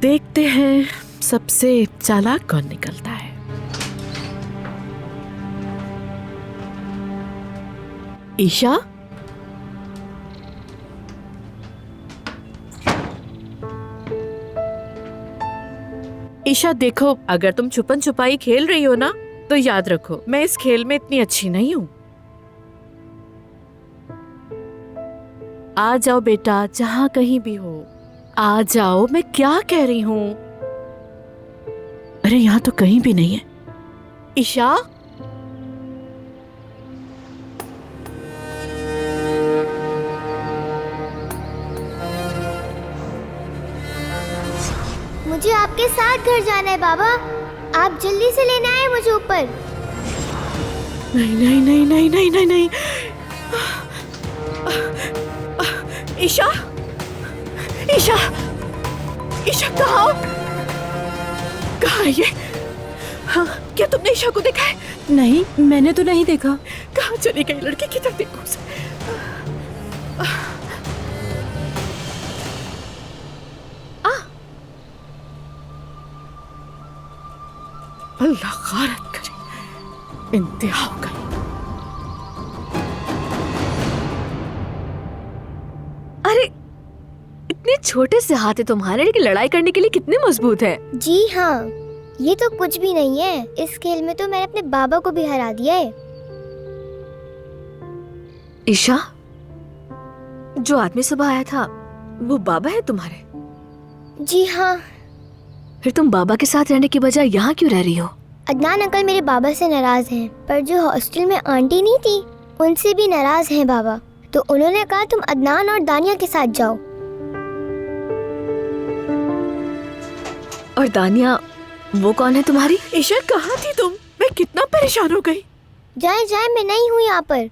देखते हैं सबसे चालाक कौन निकलता है। ईशा, ईशा देखो, अगर तुम छुपन छुपाई खेल रही हो ना, तो याद रखो मैं इस खेल में इतनी अच्छी नहीं हूँ। आ जाओ बेटा, जहाँ कहीं भी हो आ जाओ। मैं क्या कह रही हूँ? अरे यहाँ तो कहीं भी नहीं है। ईशा, मुझे आपके साथ घर जाना है बाबा। आप जल्दी से लेने आए मुझे ऊपर। नहीं नहीं नहीं नहीं नहीं नहीं नहीं। ईशा, ईशा, ईशा कहाँ हो? कहाँ है ये? हाँ, क्या तुमने ईशा को देखा है? नहीं, मैंने तो नहीं देखा। कहाँ चली गई लड़की? किधर देखो उसे? अल्लाह गारत करे, इंतहा हो गई। अरे इतने छोटे से हाथ है तुम्हारे, लेकिन लड़ाई करने के लिए कितने मजबूत है। जी हाँ, ये तो कुछ भी नहीं है। इस खेल में तो मैंने अपने बाबा को भी हरा दिया है। ईशा, जो आदमी सुबह आया था वो बाबा है तुम्हारे? जी हाँ। फिर तुम बाबा के साथ रहने की बजाय यहाँ क्यों रह रही हो? अदनान अंकल मेरे बाबा से नाराज हैं, पर जो हॉस्टल में आंटी नहीं थी उनसे भी नाराज हैं बाबा। तो उन्होंने कहा तुम अदनान और दानिया के साथ जाओ। और दानिया वो कौन है तुम्हारी? ईशा कहाँ थी तुम? मैं कितना परेशान हो गई। जाए जाए, मैं नहीं हूँ यहाँ पर।